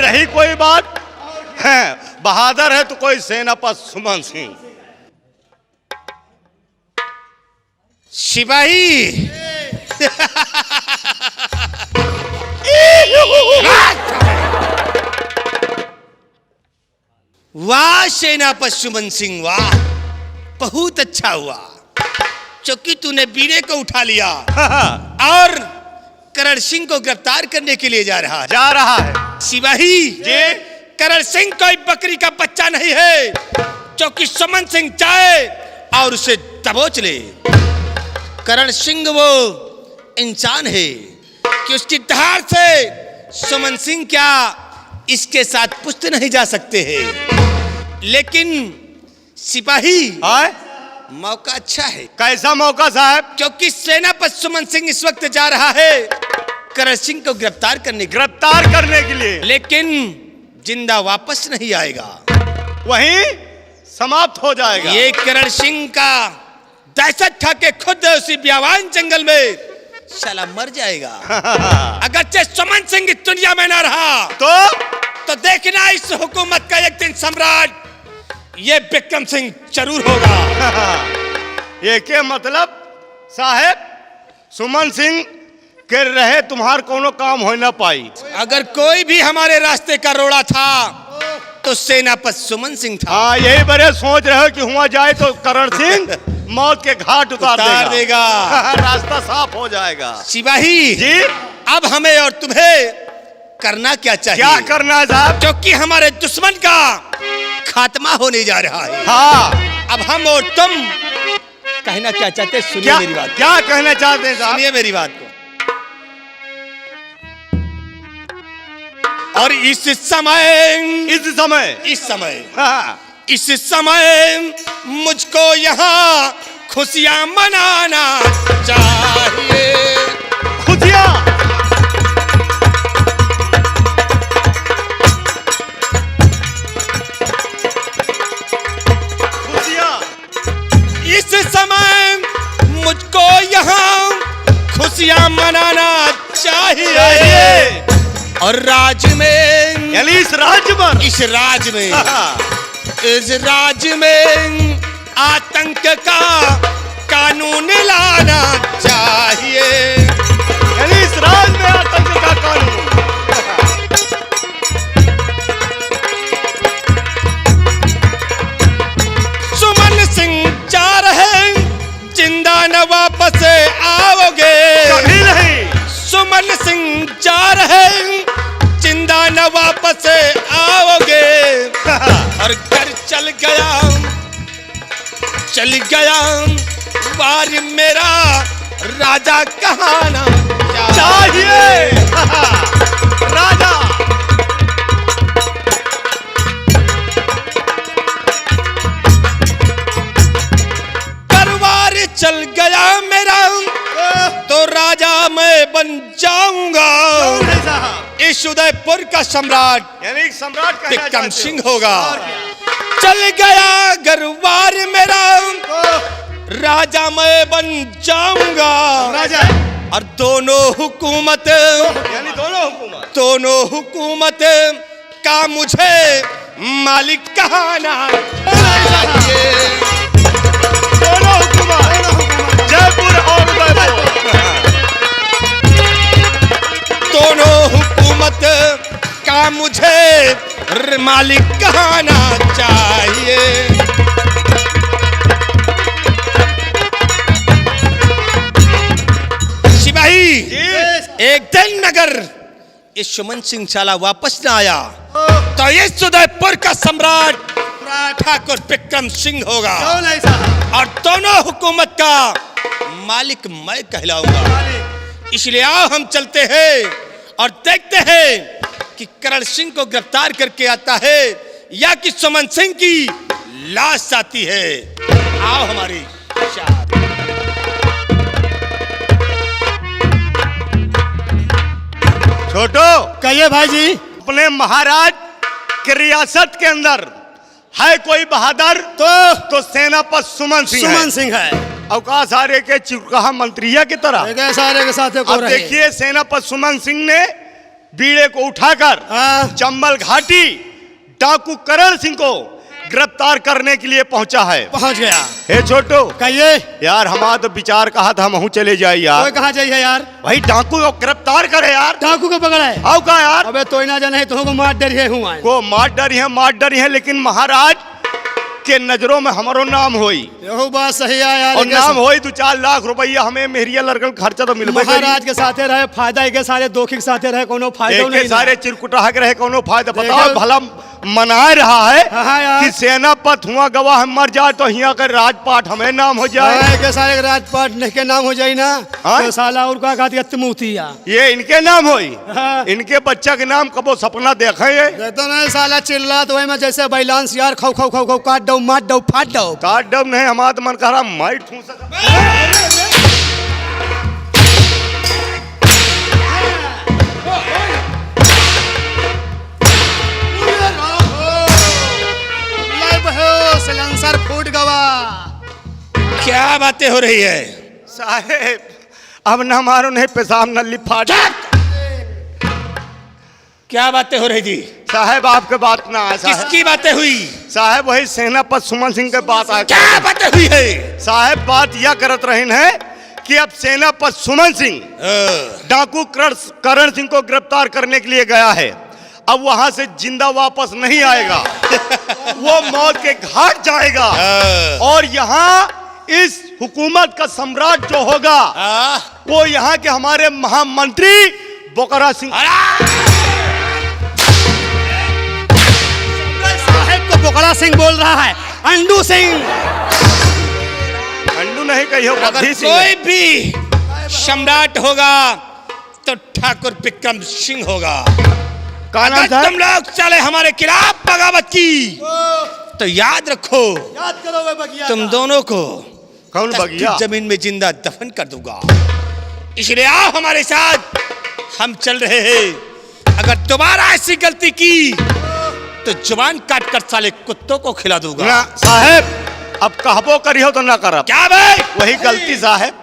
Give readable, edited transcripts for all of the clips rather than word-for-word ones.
रही कोई बात है, बहादुर है तो कोई सेनापति सुमन सिंह। सिपाही वाह सेनापति सुमन सिंह, वाह, बहुत अच्छा हुआ क्योंकि तूने बीड़े को उठा लिया और करण सिंह को गिरफ्तार करने के लिए जा रहा है। सिपाही जी, करण सिंह कोई बकरी का बच्चा नहीं है क्योंकि सुमन सिंह चाहे और उसे दबोच ले। करण सिंह वो इंसान है कि उसकी धार से सुमन सिंह क्या इसके साथ पुष्ट नहीं जा सकते हैं। लेकिन सिपाही मौका अच्छा है। कैसा मौका साहब? क्योंकि सेनापति सुमन सिंह इस वक्त जा रहा है करण सिंह को गिरफ्तार करने के लिए, लेकिन जिंदा वापस नहीं आएगा, वहीं समाप्त हो जाएगा। ये करण सिंह का दहशत खा के खुद उसी बियावान जंगल में साला मर जाएगा। अगरचे सुमन सिंह दुनिया में ना रहा तो देखना इस हुकूमत का एक दिन सम्राट ये विक्रम सिंह जरूर होगा। ये क्या मतलब साहब? सुमन सिंह के रहे तुम्हार कोनो काम हो ना पाई। अगर कोई भी हमारे रास्ते का रोड़ा था तो सेनापति सुमन सिंह था। हाँ, यही बड़े सोच रहे हो कि हुआ जाए तो करण सिंह मौत के घाट उतार देगा। रास्ता साफ हो जाएगा। सिपाही जी, अब हमें और तुम्हें करना क्या चाहिए? क्या करना है साहब? क्योंकि हमारे दुश्मन का खात्मा होने जा रहा है। हाँ, अब हम और तुम कहना क्या चाहते, सुनिए मेरी बात। क्या कहना चाहते हैं साहब? सुनिए मेरी बात को। और इस समय मुझको यहाँ खुशियाँ मनाना चाहिए। खुशियाँ? इस समय मुझको यहाँ खुशियाँ मनाना चाहिए। और राज में, यानी इस राज में आतंक का कानून लाना चाहिए। यानी इस राज में आतंक का कानून। सुमन सिंह जा रहे, जिंदा न वापस आओगे। कभी नहीं। सुमन सिंह जा रहे, जिंदा न वापस आओगे। और घर चल गया वार मेरा राजा कहना चाहिए। राजा करवार चल गया मेरा तो राजा मैं बन जाऊंगा। इस उदयपुर का सम्राट यानी सम्राट विक्रम सिंह होगा। चल गया गरवार मेरा राजा मैं बन जाऊंगा। राजा और दोनों हुकूमत का मुझे मालिक कहना चाहिए। दोनों हुकूमत, जयपुर और उदयपुर, दोनों हुकूमत का मुझे मालिक कहना चाहिए। सिपाही एक दिन अगर ये सुमन सिंह साला वापस न आया तो ये उदयपुर का सम्राट ठाकुर विक्रम सिंह होगा और दोनों हुकूमत का मालिक मैं कहलाऊंगा। इसलिए आओ हम चलते हैं और देखते हैं कि करण सिंह को गिरफ्तार करके आता है या कि सुमन सिंह की लाश आती है। आओ हमारी साथ। छोटो कहिए भाई जी। अपने महाराज की रियासत के अंदर है कोई बहादुर तो सेनापति सुमन सिंह है। अवकाश आर्य के चुरकाहा मंत्रिया की तरह सारे के साथ अब देखिए सेनापति सुमन सिंह ने बीड़े को उठाकर हाँ। चंबल घाटी डाकू करण सिंह को गिरफ्तार करने के लिए पहुंचा है। पहुंच गया। हे छोटो, कहिए। यार हमारा तो विचार कहा था हम चले जाए कोई यार। कहाँ जाइए यार? भाई डाकू को गिरफ्तार करे यार। डाकू को पकड़ा है? आओ का यार। अबे तो ना जाने तुमको मार डर हूँ आए। को मार डरी है, लेकिन महाराज के नजरों में हमारो नाम होई। यही बात सही है यार। और नाम होई 2-4 लाख रुपया हमें मेहरिया लड़कन खर्चा तो मिलबे करी। महाराज के साथे रहे फायदा, एक सारे दोखी के साथे रहे कोनो फायदा एक नहीं। सारे चिरकुटा के रहे कोनो फायदा। देखो। बताओ भला मना रहा है हाँ यार। कि सेनापत हुआ गवाह मर जाए तो यहाँ का राजपाट हमें नाम हो जाए। हाँ, के सारे राजपाट के नाम हो जाए ना। हाँ? तो साला और का कहती अत्मूतिया। ये इनके नाम होई। हाँ। इनके बच्चा के नाम कबो सपना देखे ये। देखो ना साला चिल्ला तो वही में जैसे बैलांस यार खौ खौ खौ खौ काट दो मार दो फाट दो। काट डब नहीं, हमारा तो मन कह रहा माई ठूस। सिलेंसर फूट गवा। क्या बातें हो रही है? साहेब अब न मारो नहीं पेशाब नली फाट। क्या बातें हो रही थी? साहेब आपके बात ना आए साहेब। किसकी बातें हुई? साहेब वही सेनापत सुमन सिंह के बात आए। क्या बातें हुई है? साहेब बात यह करत रही है कि अब सेनापत सुमन सिंह डाकू करण सिंह को गिरफ्तार करने के लिए गया है। अब वहां से जिंदा वापस नहीं आएगा। वो मौत के घाट जाएगा। और यहाँ इस हुकूमत का सम्राट जो होगा वो यहाँ के हमारे महामंत्री बोकरा सिंह। साहेब को बोकरा सिंह बोल रहा है, अंडू सिंह। अंडू नहीं कहियो, अगर बद्धी सिंह कोई है। भी सम्राट होगा तो ठाकुर विक्रम सिंह होगा। का नाम अगर था? तुम लोग चले हमारे खिलाफ बगावत की तो याद रखो याद करो वे बगिया तुम का। दोनों को कौन बगिया? जमीन में जिंदा दफन कर दूंगा। इसलिए आओ हमारे साथ, हम चल रहे हैं। अगर दोबारा ऐसी गलती की तो जुबान काट कर साले कुत्तों को खिला दूंगा। ना साहेब अब कहबो करियो तो ना करब। क्या भाई? वही गलती साहेब।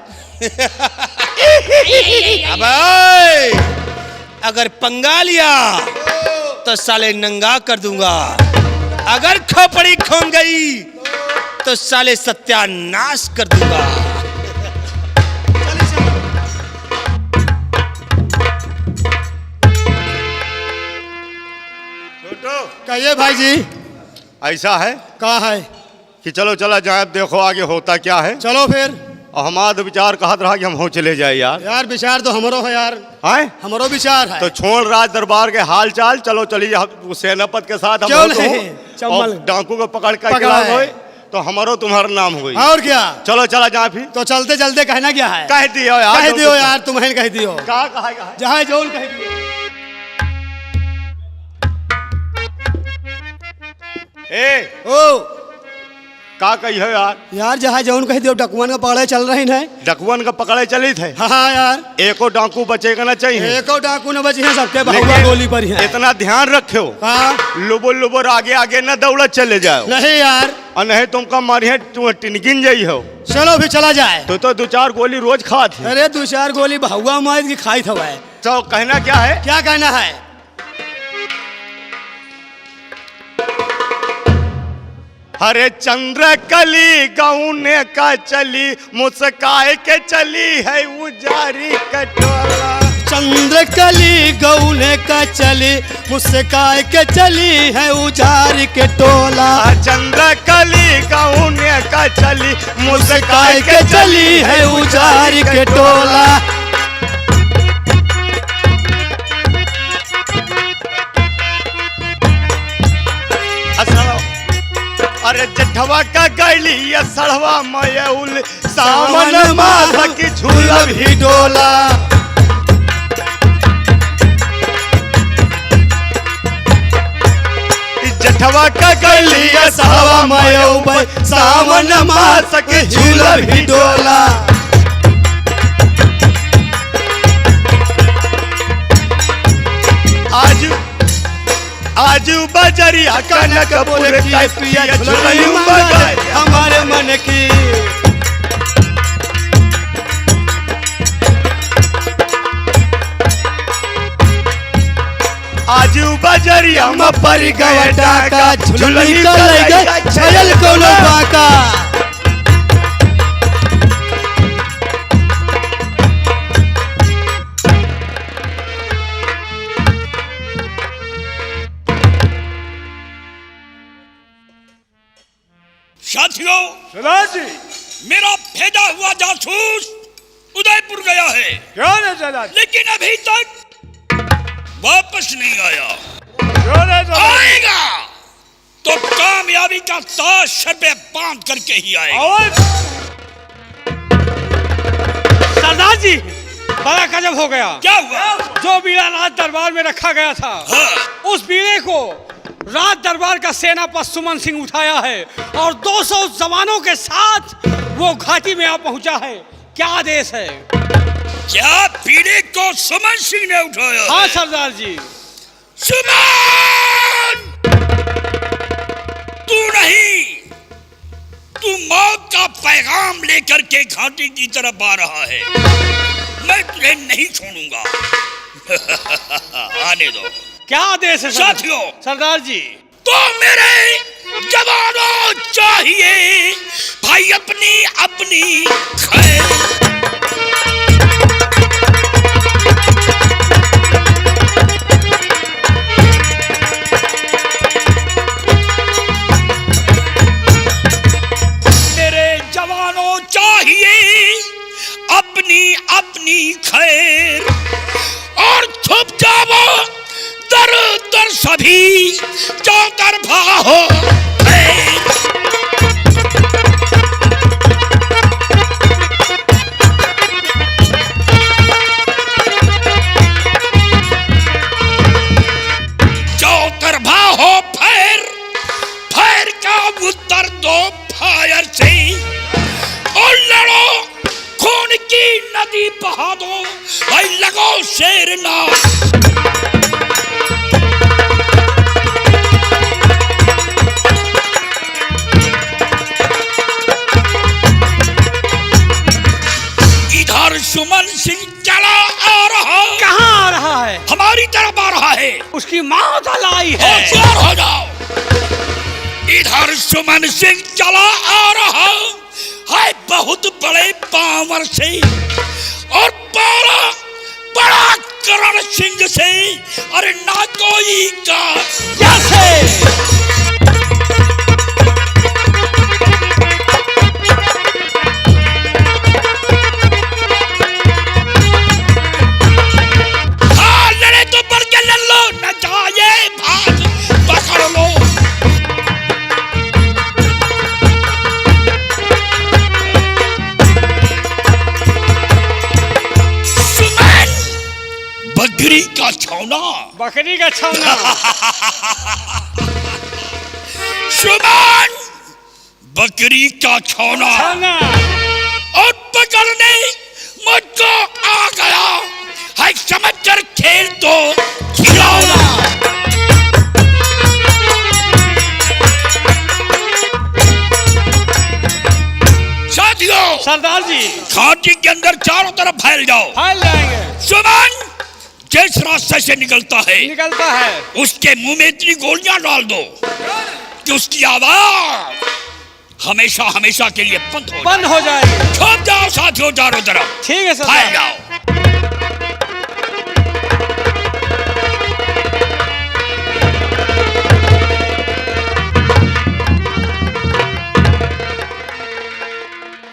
अबे अगर पंगा लिया तो साले नंगा कर दूंगा। अगर खोपड़ी खोन गई तो साले सत्यानाश कर दूंगा। कहिए भाई जी। ऐसा है कहा है? कि चलो चला जाए, अब देखो आगे होता क्या है। चलो फिर। और हमारा तो विचार कहत रहा कि हम हो चले जाए यार। यार विचार तो हमरो है यार। आए हमरो विचार है। तो छोड़ राज दरबार के हाल चाल, चलो चलिए सेनापत के साथ हम क्यों होतो नहीं? हो। चंबल और डाकू को पकड़ कर पकड़ा है। होए तो हमारो तुम्हारा नाम हुई। और क्या? चलो चला जाए फिर। तो चलते चलते कहना क्या है? कह दियो यार। कह दियो यार, तुम्हें कह दियो। कहा कहा जहाँ जोल कह दियो। ए ओ का कही हो यार? यार जहाँ जौन कह दियो, डकुअन का पकड़े चल रही है। डकुअन का पकड़े चली थे। हाँ यार, एको डाकू बचेगा ना चाहिए। एको डाकू न बची है, सबके बहुआ लेकिन गोली पर ही है। इतना ध्यान रखो हाँ लुबुर लुबुर आगे आगे न दौड़त चले जाओ। नहीं यार। और नहीं तुमका मारिए टिनगिन जाई हो। चलो फिर चला जाए। तो 2-4 गोली रोज खात है। अरे 2-4 गोली बहुआ मार की खाई था भाई। तो कहना क्या है? क्या कहना है? हरे चंद्र कली गौने का चली, मुस्काए के चली है उजारी कटोरा। चंद्रकली गौने का चली, मुस्काए के चली है उजार के टोला। चंद्र कली गौने का चली, मुस्काए के चली है उजार के टोला। अरे जठवा का गैली सड़वा मयूल, सावन माथा की झूला भी डोला। जठवा का गैली सड़वा मयूल, सावन माथा की झूला भी डोला। आज बजरिया कनक बोले बोले पिया झुलई मंगाए हमारे मन की। नदिया म परी गवा डाका झुलनी का ले गए छयल कोनो बाका। साथियों, सरदार जी मेरा भेजा हुआ जासूस उदयपुर गया है, क्यों नहीं सरदार? लेकिन अभी तक वापस नहीं आया। क्यों नहीं सरदार? आएगा तो कामयाबी का ताज सर पे बांध करके ही आएगा। और सरदार जी बड़ा गजब हो गया। क्या हुआ? जो बीड़ा रात दरबार में रखा गया था, हाँ। उस बीड़े को रात दरबार का सेनापति सुमन सिंह उठाया है और 200 जवानों के साथ वो घाटी में आ पहुंचा है। क्या आदेश है? क्या पीड़े को सुमन सिंह ने उठाया? हाँ सरदार जी। सुमन, तू नहीं, तू मौत का पैगाम लेकर के घाटी की तरफ आ रहा है। मैं तुझे नहीं छोड़ूंगा। आने दो। क्या आदेश है साथियों, सरदार जी? तो मेरे जवानों चाहिए भाई अपनी अपनी खैर। मेरे जवानों चाहिए अपनी अपनी खैर और छुप जाओ दर दर सभी चौतरफा हो। चौतरफा हो फैर, फैर का उत्तर दो फायर से और लड़ो, खून की नदी बहा दो भाई, लगो शेर ना। इधर सुमन सिंह चला आ रहा। कहाँ आ रहा है? हमारी तरफ आ रहा है। उसकी मौत लाई है। होशियार हो जाओ। इधर सुमन सिंह चला आ रहा है बहुत बड़े पावर से और बड़ा बड़ा करण सिंह से। अरे ना कोई का कैसे? बकरी का छौना, बकरी का छौना। सुमन बकरी का छौना और पकड़ने मुझको आ गया है, समझ कर खेल तो खिलौना। साथियों, सरदार जी घाटी के अंदर चारों तरफ फैल जाओ। फैल जाएंगे। सुमन जिस रास्ते से निकलता है उसके मुंह में इतनी गोलियां डाल दो कि उसकी आवाज हमेशा हमेशा के लिए बंद हो जाएगी। छुप जाओ साथियों चारों तरफ। ठीक है फैल सरदार। जाओ।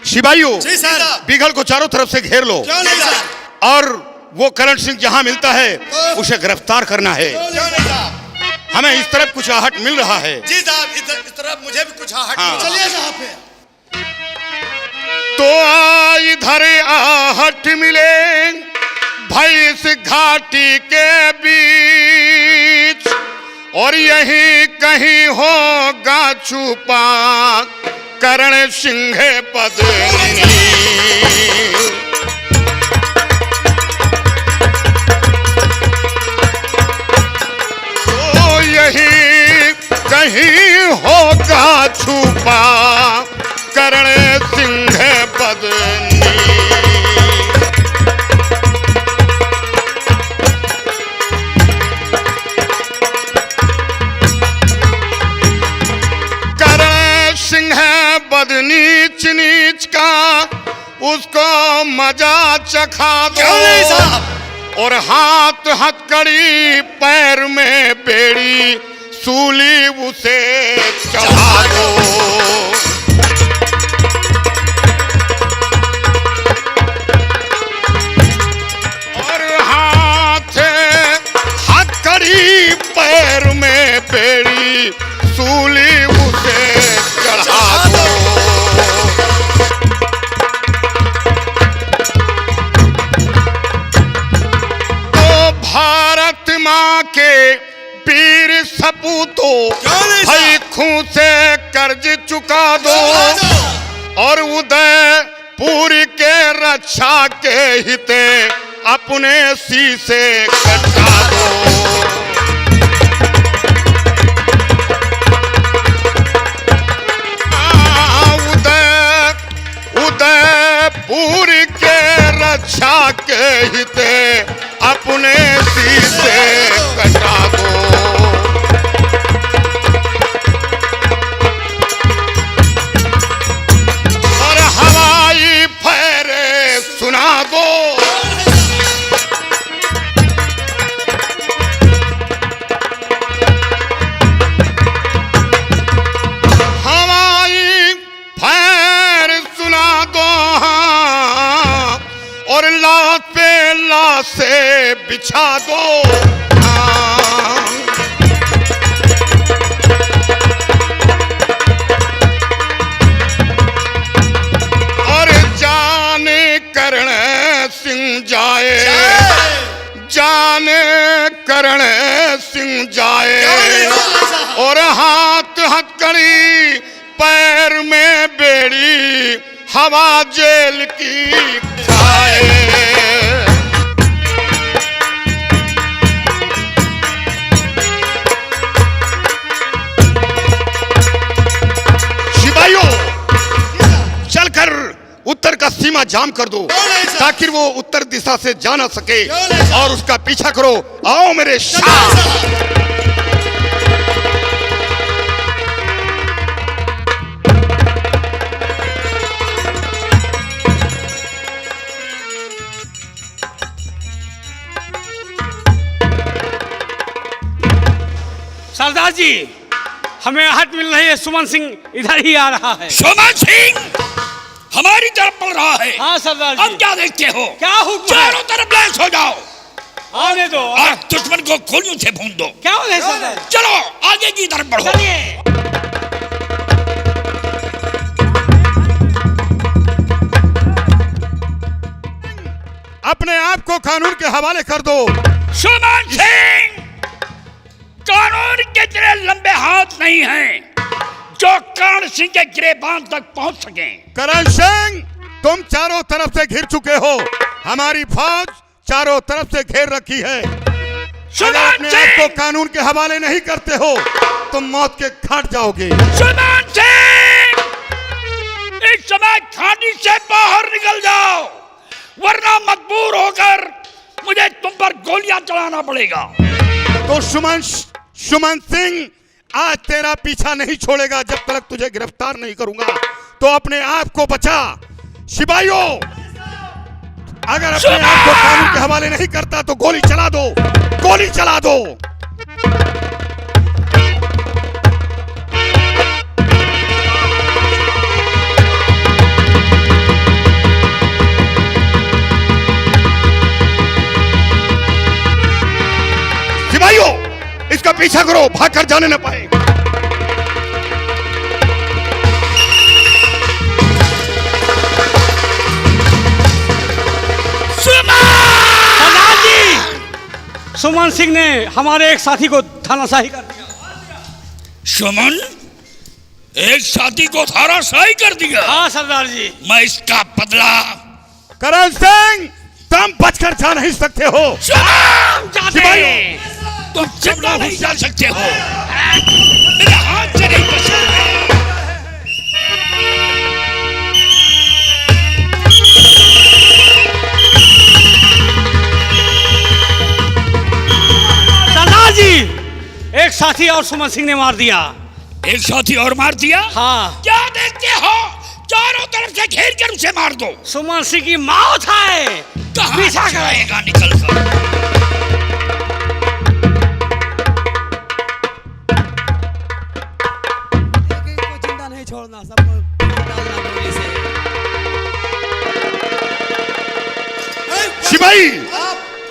सिपाहियों, जी सर। बिगल को चारों तरफ से घेर लो। क्यों नहीं सर? और वो करण सिंह जहां मिलता है उसे गिरफ्तार करना है। हमें इस तरफ कुछ आहट मिल रहा है। जी साहब, इस तरफ मुझे भी कुछ आहट। हाँ। चलिए साहब पे। तो इधर आहट मिले भाई इस घाटी के बीच और यही कहीं होगा छुपा करण सिंह पद्मिनी। तो यही कहीं होगा छुपा करण सिंह पद्मिनी। ऊंच नीच का उसको मजा चखा दो और हाथ हथकड़ी पैर में बेड़ी सूली उसे चढ़ा दो। और हाथ हथकड़ी पैर में बेड़ी सूली उसे चढ़ा दो। भारत माँ के वीर सपूतों भाई खूं से कर्ज चुका दो और उदयपुर के रक्षा के हिते अपने शीशे कटा दो। उदयपुर के रक्षा के हिते अपने शीशे कटा दो। और हवाई फेरे सुना दो। हवाई फेर सुना दो और लाश पे लाशें बिछा दो। और जाने करण सिंह जाए, जाने करण सिंह जाए और हाथ हथकड़ी पैर में बेड़ी हवा जेल की खाए। सिपाहियों चलकर उत्तर का सीमा जाम कर दो ताकि वो उत्तर दिशा से जा ना सके और उसका पीछा करो। आओ मेरे शाह। सरदार जी हमें आहट मिल रही है, सुमन सिंह इधर ही आ रहा है। सुमन सिंह हमारी तरफ बढ़ रहा है। हाँ सरदार जी। अब क्या देखते हो? क्या हुक्म है? चारों तरफ लैस हो जाओ आने दो और दुश्मन को गोलियों से भून दो। क्या हो गया सरदार? चलो आगे की तरफ बढ़ो। चलिए। अपने आप को कानून के हवाले कर दो। सुमन सिंह कानून के इतने लंबे हाथ नहीं हैं जो करण सिंह के गिरेबान तक पहुंच सके। करण सिंह तुम चारों तरफ से घिर चुके हो। हमारी फौज चारों तरफ से घेर रखी है। अगर अपने आप को कानून के हवाले नहीं करते हो तुम मौत के घाट जाओगे। सुमन सिंह इस समय खाड़ी से बाहर निकल जाओ वरना मजबूर होकर मुझे तुम पर गोलियां चलाना पड़ेगा। तो सुमन सिंह आज तेरा पीछा नहीं छोड़ेगा जब तक तुझे गिरफ्तार नहीं करूंगा। तो अपने आप को बचा। सिपाहियों अगर अपने आप को कानून के हवाले नहीं करता तो गोली चला दो, गोली चला दो। सिपाहियों इसका पीछा करो, भागकर जाने न पाए। सरदार जी सुमन सिंह ने हमारे एक साथी को थानाशाही कर दिया। सुमन एक साथी को थानाशाही कर दिया? हाँ सरदार जी। मैं इसका बदला। करण सिंह तुम बचकर जा नहीं सकते हो। जाते तुम जिंदा नहीं जा सकते हो। मेरे हाथ से नहीं बच सकते। सरदार जी एक साथी और सुमन सिंह ने मार दिया। एक साथी और मार दिया? हाँ। क्या देखते हो? चारों तरफ से घेर कर उसे मार दो। सुमन सिंह की मौत है। पीछा कराएगा निकल कर। चिंता नहीं छोड़ना, सबको डालना गोली से। सिपाही,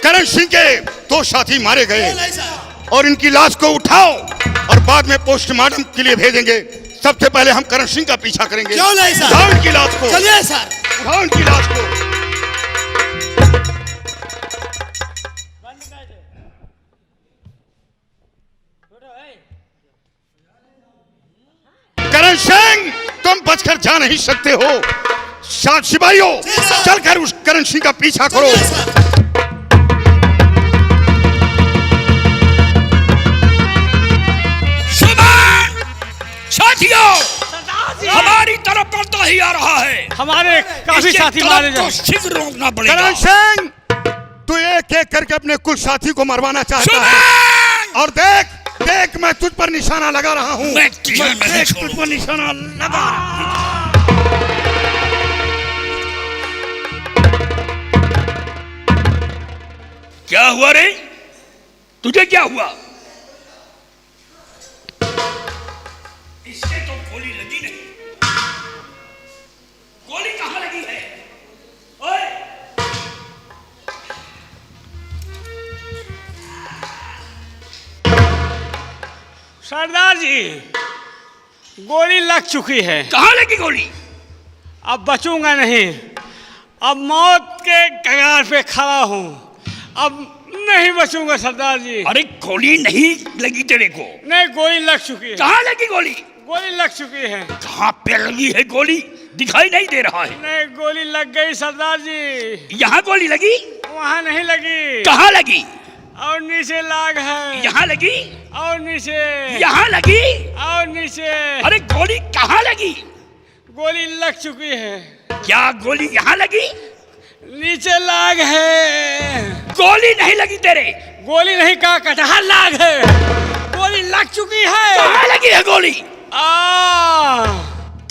करण सिंह के 2 साथी मारे गए और इनकी लाश को उठाओ और बाद में पोस्टमार्टम के लिए भेजेंगे। सबसे पहले हम करण सिंह का पीछा करेंगे। क्यों नहीं सर? उठाओ इनकी लाश को। चलिए सर। उठाओ इनकी लाश को। करण सिंह, तुम बचकर जा नहीं सकते हो। सिपाहियों, चलकर उस करण सिंह का पीछा करो। साथियों, हमारी तरफ बढ़ता ही आ रहा है। हमारे काफी साथी मारे जा। शीघ्र रोकना पड़ेगा। करण सिंह, तू एक एक करके अपने कुल साथी को मरवाना चाहता है। और देख देख, मैं तुझ पर निशाना लगा रहा हूँ। मैं तुझे नहीं देख, तुझ छोड़ूंगा। पर निशाना लगा रहा हूँ। क्या हुआ रे? तुझे क्या हुआ? इसके तो गोली लगी नहीं। गोली कहां लगी है? ओए! सरदार जी, गोली लग चुकी है। कहां लगी गोली? अब बचूंगा नहीं। अब मौत के कगार पे खड़ा हूँ। अब नहीं बचूंगा सरदार जी। अरे गोली नहीं लगी तेरे को। नहीं, गोली लग चुकी है। कहां लगी गोली? गोली लग चुकी है। कहां पे लगी है गोली? दिखाई नहीं दे रहा है। नहीं, गोली लग गई सरदार जी। यहाँ गोली लगी? वहाँ नहीं लगी। कहां लगी? और नीचे लाग है। यहाँ लगी? और नीचे। यहाँ लगी? और नीचे। अरे गोली कहां लगी? गोली लग चुकी है। क्या गोली यहाँ लगी? नीचे लाग है। गोली नहीं लगी तेरे। गोली नहीं, का कटहल लाग है। गोली लग चुकी है। कहां लगी है गोली?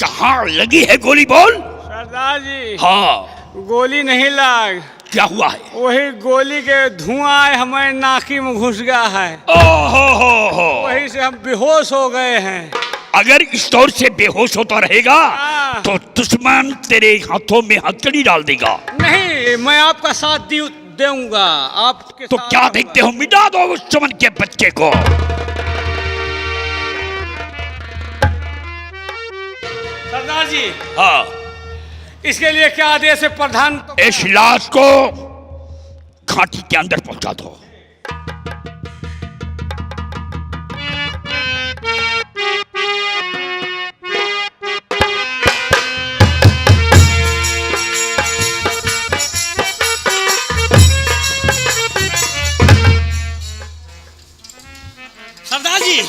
कहां लगी है गोली? बोल सरदार जी। हाँ। गोली नहीं लाग। क्या हुआ है? वही गोली के धुआं हमारे नाकी में घुस गया है। ओहो। वही से हम बेहोश हो गए हैं। अगर इस दौर से बेहोश होता रहेगा तो दुश्मन तेरे हाथों में हथकड़ी डाल देगा। नहीं, मैं आपका साथ दूंगा। आपके तो साथ क्या देखते हो? मिटा दो उस चमन के बच्चे को। सरदार जी, हाँ। इसके लिए क्या आदेश है प्रधान? इस लाश को घाटी के अंदर पहुंचा दो। सरदार जी,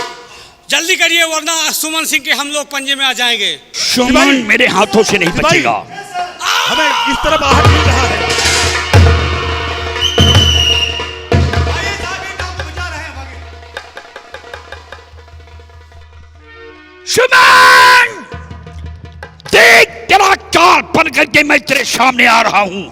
जल्दी करिए वरना सुमन सिंह के हम लोग पंजे में आ जाएंगे। सुमन मेरे हाथों से नहीं बचेगा। हमें इस तरफ आहट मिल रहा है। सुमन, देख तेरा काल बन करके मैं तेरे सामने आ रहा हूं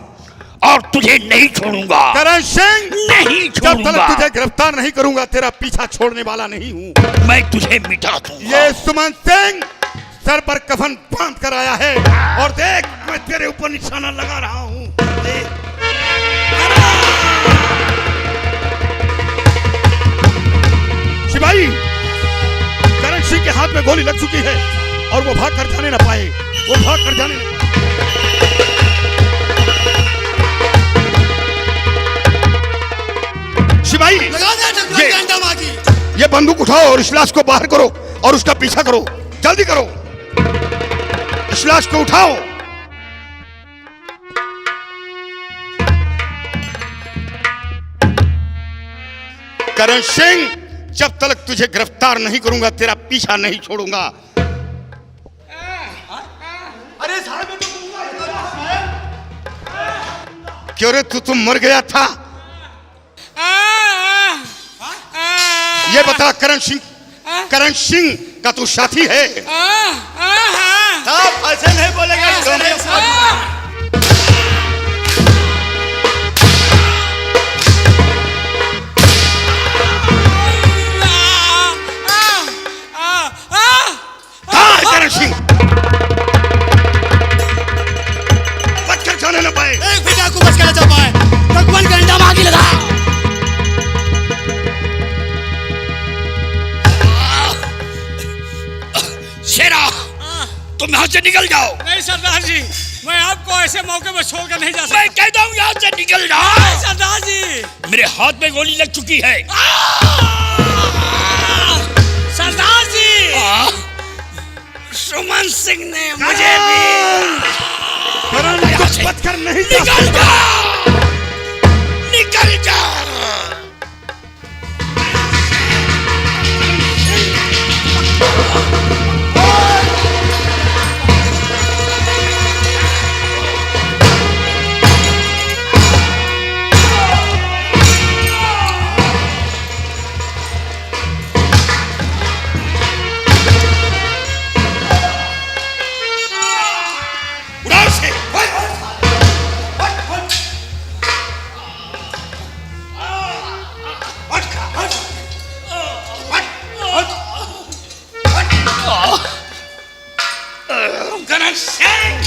और तुझे नहीं छोड़ूंगा। करण सिंह, नहीं जब छोड़ूंगा। तक तुझे गिरफ्तार नहीं करूंगा तेरा पीछा छोड़ने वाला नहीं हूँ। मैं तुझे मिटा दूंगा। ये सुमन सिंह सर पर कफन बांध कर आया है और देख, मैं तेरे ऊपर निशाना लगा रहा हूँ। देख। सिपाही, करण सिंह के हाथ में गोली लग चुकी है और वो भाग कर जाने न पाए। वो भाग कर जाने न पाए। सिपाही, ये बंदूक उठाओ और इस लाश को बाहर करो और उसका पीछा करो। जल्दी करो, इस लाश को उठाओ। करण सिंह, जब तक तुझे गिरफ्तार नहीं करूंगा तेरा पीछा नहीं छोड़ूंगा। अरे क्यों रे, तुम मर गया था? ये बता, करण सिंह का तू साथी है? साहब ऐसे नहीं बोलेगा। तो पाए भगवान का अंडा मांगी लगा। शेरा, तुम यहाँ से निकल जाओ। नहीं सरदार जी, मैं आपको ऐसे मौके पर छोड़कर नहीं जा सकता। मैं कहता हूँ यहाँ से निकल जाओ। नहीं सरदार जी। मेरे हाथ में गोली लग चुकी है। सरदार जी, सुमन सिंह ने मुझे भी पत्थर नहीं निकल जा, निकल जा। उड़ाओ से। करण सिंह,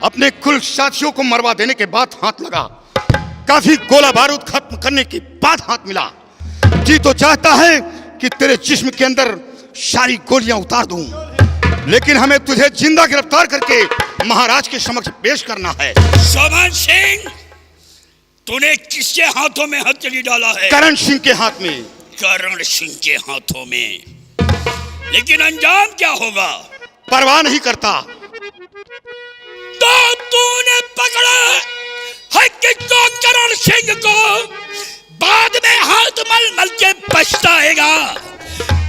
अपने कुल साथियों को मरवा देने के बाद हाथ लगा, काफी गोला बारूद खत्म करने के बाद हाथ मिला। जी तो चाहता है कि तेरे जिस्म के अंदर सारी गोलियां उतार दूं, लेकिन हमें तुझे जिंदा गिरफ्तार करके महाराज के समक्ष पेश करना है। सुमन सिंह, तूने किसके हाथों में हथकड़ी डाला है? करण सिंह के हाथ में। करण सिंह के हाथों में। लेकिन अंजाम क्या होगा? परवाह नहीं करता। तो तूने पकड़ा है कि तो करण सिंह को बाद में हाथ मल मल के पछताएगा।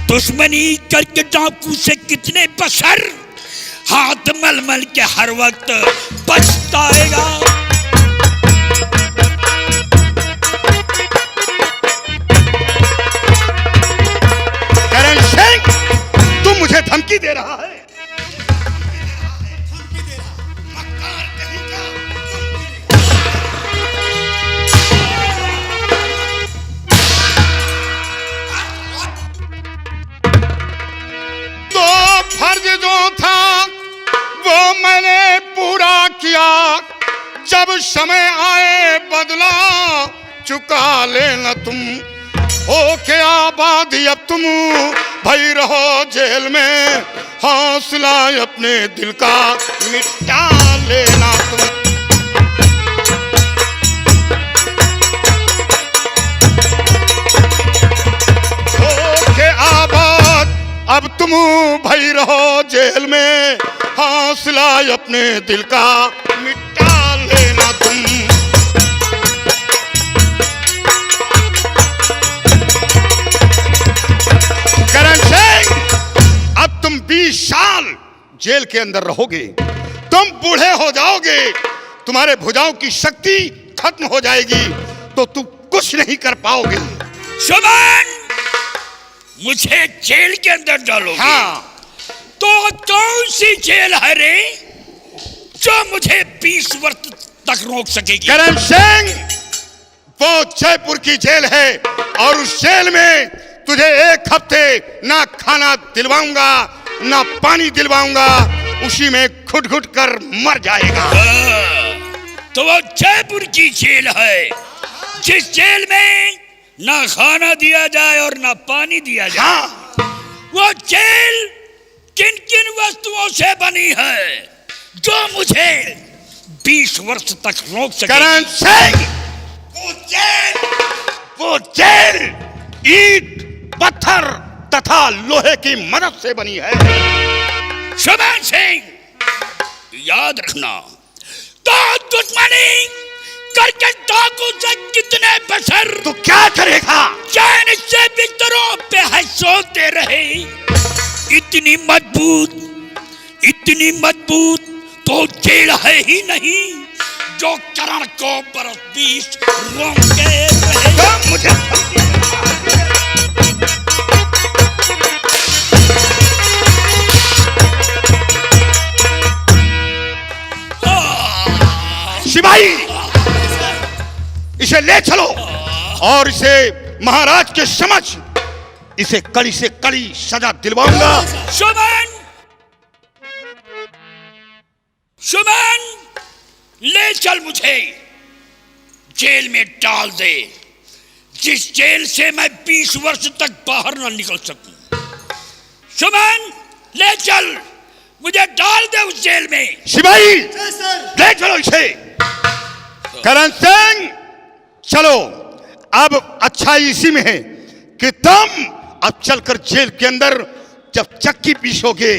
दुश्मनी करके डाकू से कितने बशर हाथ मल मल के हर वक्त पछताएगा। करण सिंह, तू मुझे धमकी दे रहा है? फर्ज जो था वो मैंने पूरा किया, जब समय आए बदला चुका लेना तुम। हो के आबाद अब तुम भई रहो जेल में, हौसला अपने दिल का मिटा लेना तुम। हो के आबाद अब तुम भई रहो जेल में, हौसला अपने दिल का मिटा लेना तुम। करण सिंह, अब तुम 20 साल जेल के अंदर रहोगे। तुम बूढ़े हो जाओगे, तुम्हारे भुजाओं की शक्ति खत्म हो जाएगी, तो तुम कुछ नहीं कर पाओगे। सुमन, मुझे जेल के अंदर डालोगे? हाँ। तो कौन सी जेल है रे जो मुझे 20 वर्ष तक रोक सकेगी? करण सिंह, वो जयपुर की जेल है, और उस जेल में तुझे 1 हफ्ते ना खाना दिलवाऊंगा ना पानी दिलवाऊंगा, उसी में घुट घुट कर मर जाएगा। तो वो जयपुर की जेल है जिस जेल में ना खाना दिया जाए और ना पानी दिया जाए। हाँ। वो जेल किन किन वस्तुओं से बनी है जो मुझे 20 वर्ष तक रोक सके? करण सिंह, वो जेल ईंट, पत्थर तथा लोहे की मदद से बनी है। सुमन सिंह, याद रखना, तो दुश्मनी करके डाकू से कितने बशर तो क्या करेगा? चैन से बिस्तरों पे है सोते रहे। इतनी मजबूत तो जेल है ही नहीं जो करण को बरस 20 रोके रहे। तो मुझे सिपाही, इसे ले चलो और इसे महाराज के समक्ष इसे कड़ी से कड़ी सजा दिलवाऊंगा। सुमन, सुमन, ले चल मुझे जेल में डाल दे, जिस जेल से मैं 20 वर्ष तक बाहर ना निकल सकूं। सुमन, ले चल, मुझे डाल दे उस जेल में। सिपाही ले चलो इसे। करण सिंह चलो। अब अच्छा इसी में है कि तुम अब चलकर जेल के अंदर जब चक्की पीसोगे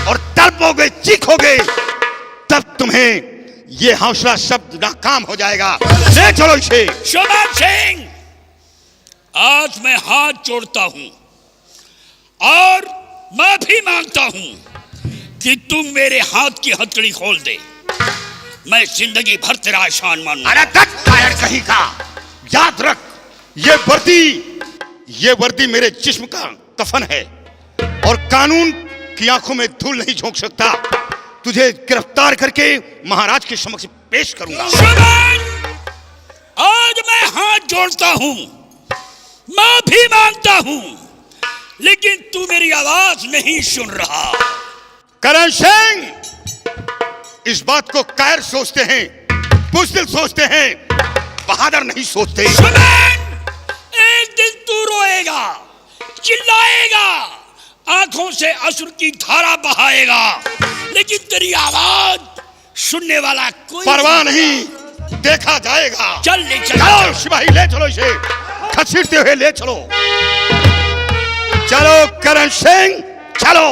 और तड़पोगे, चीखोगे, तब तुम्हें ये हौसला शब्द नाकाम हो जाएगा। ले चलो इसे। सुमन सिंह, आज मैं हाथ जोड़ता हूं और माफी मांगता हूं कि तुम मेरे हाथ की हथकड़ी खोल दे। मैं जिंदगी भर तेरा एहसान मानूंगा। अरे तक कायर कहीं का। याद रख, ये वर्दी मेरे जिस्म का कफन है और कानून की आंखों में धूल नहीं झोंक सकता। तुझे गिरफ्तार करके महाराज के समक्ष पेश करूंगा। सुमन, आज मैं हाथ जोड़ता हूं, माफी मांगता हूं, लेकिन तू मेरी आवाज नहीं सुन रहा। करण सिंह, इस बात को कायर सोचते हैं, बुज़दिल सोचते हैं, बहादुर नहीं सोचते। सुमन, एक दिन तू रोएगा, चिल्लाएगा, आंखों से अश्रु की धारा बहाएगा, लेकिन तेरी आवाज सुनने वाला कोई परवाह नहीं, देखा जाएगा। चल ले चल। चलो सिपाही, ले चलो इसे। खसीटते हुए ले चलो। चलो करण सिंह, चलो।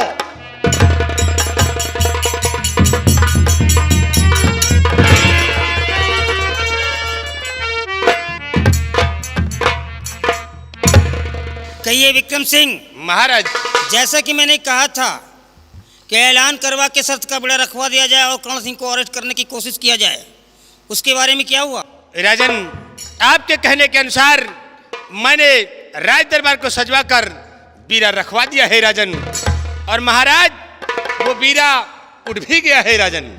कहिए विक्रम सिंह। महाराज, जैसा कि मैंने कहा था कि ऐलान करवा के शर्त का बेड़ा रखवा दिया जाए और कर्ण सिंह को अरेस्ट करने की कोशिश किया जाए, उसके बारे में क्या हुआ? राजन, आपके कहने के अनुसार मैंने राज दरबार को सजवा कर बीरा रखवा दिया है राजन, और महाराज वो बीरा उड़ भी गया है राजन।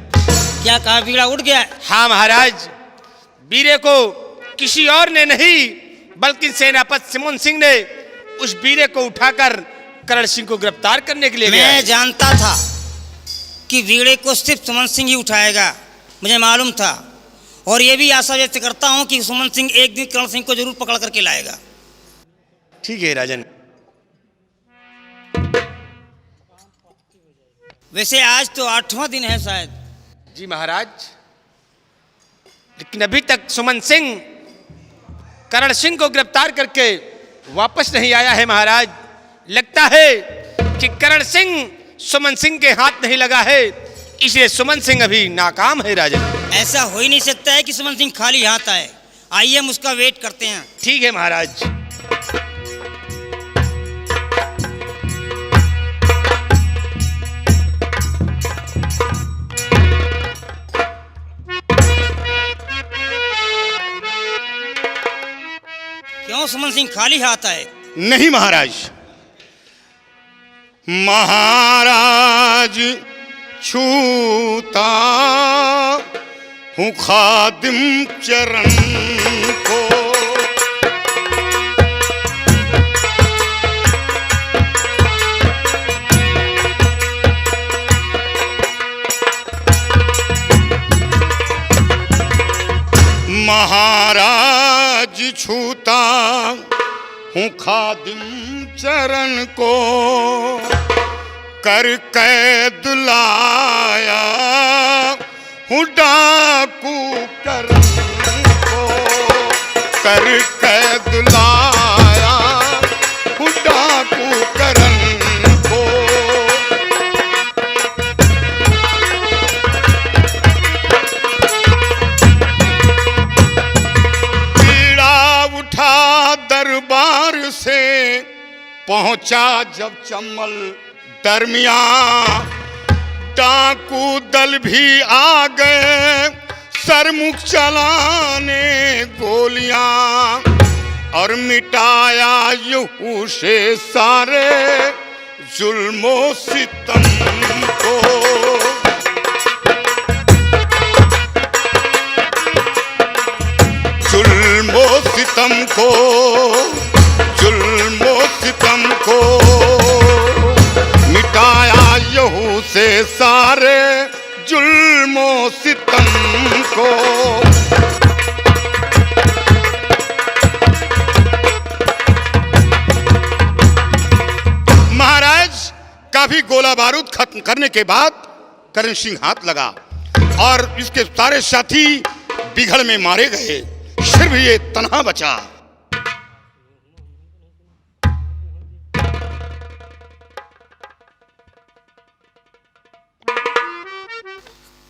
क्या कहा, बीड़ा उड़ गया? हाँ महाराज, बीरे को किसी और ने नहीं बल्कि सेनापति सुमन सिंह ने उस बीरे को उठाकर करण सिंह को गिरफ्तार करने के लिए गया। मैं जानता था कि बीड़े को सिर्फ सुमन सिंह ही उठाएगा, मुझे मालूम था, और ये भी आशा व्यक्त करता हूँ कि सुमन सिंह एक दिन करण सिंह को जरूर पकड़ करके लाएगा। ठीक है राजन। वैसे आज तो 8वां दिन है शायद। जी महाराज, लेकिन अभी तक सुमन सिंह करण सिंह को गिरफ्तार करके वापस नहीं आया है महाराज। लगता है कि करण सिंह सुमन सिंह के हाथ नहीं लगा है, इसलिए सुमन सिंह अभी नाकाम है राजन। ऐसा हो ही नहीं सकता है कि सुमन सिंह खाली हाथ आए। आइए हम उसका वेट करते हैं। ठीक है महाराज। क्यों सुमन सिंह खाली हाथ आए? नहीं महाराज, महाराज छूता हूँ खादिम चरण को, महाराज छूता हूँ खादिम चरण को, कर कैद लाया हूँ डाकू करण को, कर कैद लाया हूँ डाकू करण को। पीड़ा उठा दरबार से पहुंचा जब चम्मल दरमियां, डाकू दल भी आ गए सरमुख चलाने गोलियां, और मिटाया यूं से सारे जुल्मो सितम को। जुल्मो सितम को, जुल्मो सितम को, मिटाया यहू से सारे जुल्मो सितम को। महाराज काफी गोला बारूद खत्म करने के बाद करण सिंह हाथ लगा और इसके सारे साथी बिघड़ में मारे गए, सिर्फ ये तन्हा बचा।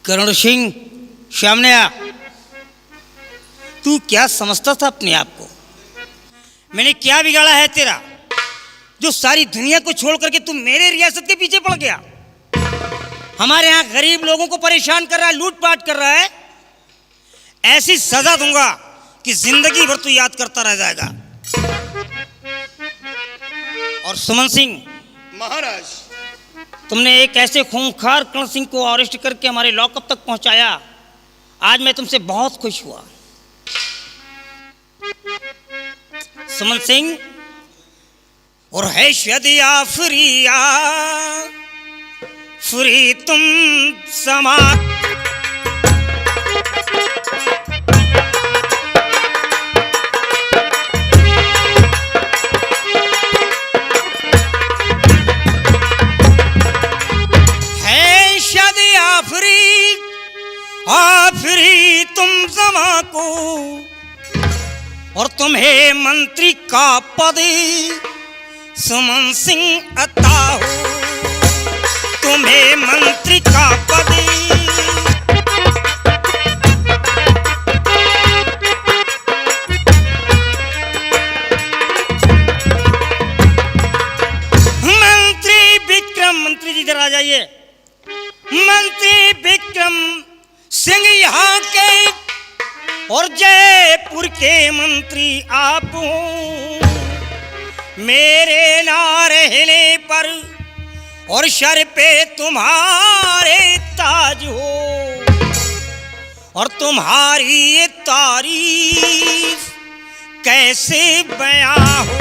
करण सिंह सामने आ। तू क्या समझता था अपने आप को? मैंने क्या बिगाड़ा है तेरा जो सारी दुनिया को छोड़ करके तू मेरे रियासत के पीछे पड़ गया? हमारे यहाँ गरीब लोगों को परेशान कर रहा है, लूटपाट कर रहा है। ऐसी सजा दूंगा कि जिंदगी भर तू याद करता रह जाएगा। और सुमन सिंह महाराज, तुमने एक ऐसे खूंखार करण सिंह को अरेस्ट करके हमारे लॉकअप तक पहुंचाया। आज मैं तुमसे बहुत खुश हुआ। सुमन सिंह और है शदिया फ्रिया फ्री तुम समा। आफरी तुम समा को और तुम्हें मंत्री का पद सुमन सिंह अता हो। तुम्हें मंत्री का पद मंत्री विक्रम, मंत्री जी इधर आ जाइए। मंत्री विक्रम सिंह यहाँ के और जयपुर के मंत्री आप हो। मेरे ना रहने पर और सर पे तुम्हारे ताज हो और तुम्हारी ये तारीफ कैसे बयां हो।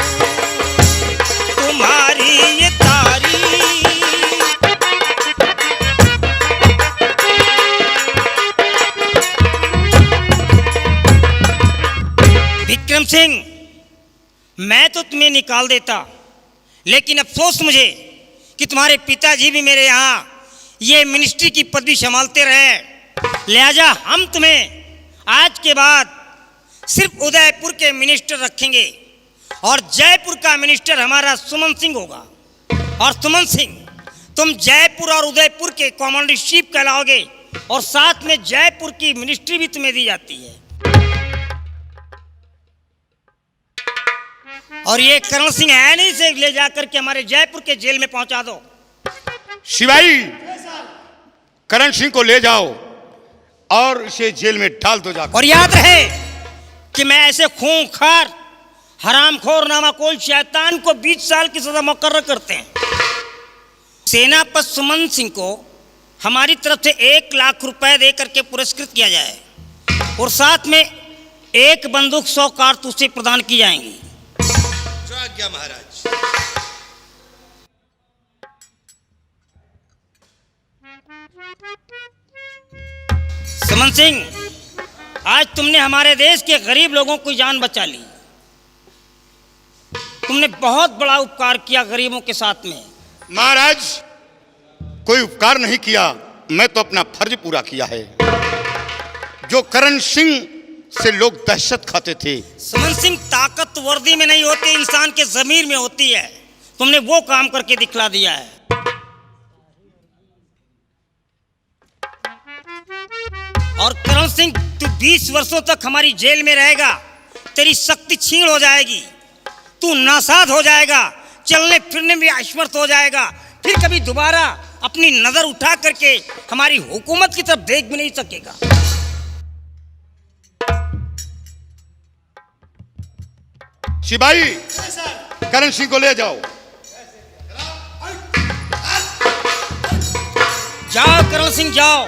तुम्हारी ये तारीफ विक्रम सिंह, मैं तो तुम्हें निकाल देता, लेकिन अफसोस मुझे कि तुम्हारे पिताजी भी मेरे यहाँ ये मिनिस्ट्री की पदवी संभालते रहे। लिहाजा हम तुम्हें आज के बाद सिर्फ उदयपुर के मिनिस्टर रखेंगे और जयपुर का मिनिस्टर हमारा सुमन सिंह होगा। और सुमन सिंह, तुम जयपुर और उदयपुर के कमांडर इन चीफ कहलाओगे और साथ में जयपुर की मिनिस्ट्री भी तुम्हें दी जाती है। और ये करण सिंह ऐनी से ले जाकर के हमारे जयपुर के जेल में पहुंचा दो। शिवाई, करण सिंह को ले जाओ और इसे जेल में डाल दो जाकर। और याद रहे कि मैं ऐसे खूंखार हरामखोर नामाकोल शैतान को 20 साल की सजा मुकर्रर करते हैं। सेनापति सुमन सिंह को हमारी तरफ से 1 लाख रुपए दे करके पुरस्कृत किया जाए और साथ में 1 बंदूक 100 कारतूसें प्रदान की जाएंगी। आज्ञा महाराज। सुमन सिंह, आज तुमने हमारे देश के गरीब लोगों की जान बचा ली। तुमने बहुत बड़ा उपकार किया गरीबों के साथ में। महाराज, कोई उपकार नहीं किया, मैं तो अपना फर्ज पूरा किया है। जो करण सिंह से लोग दहशत खाते थे। सुमन सिंह, ताकत वर्दी में नहीं होती, इंसान के जमीर में होती है। तुमने वो काम करके दिखला दिया है। और करण सिंह, तू 20 वर्षों तक हमारी जेल में रहेगा। तेरी शक्ति छीन हो जाएगी, तू नासाज हो जाएगा, चलने फिरने में असमर्थ हो जाएगा। फिर कभी दोबारा अपनी नजर उठा करके हमारी हुकूमत की तरफ देख भी नहीं सकेगा। सिपाही, करण सिंह को ले जाओ। जाओ करण सिंह, जाओ।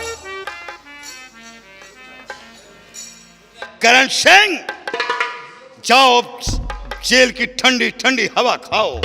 करण सिंह, जाओ जेल की ठंडी ठंडी हवा खाओ।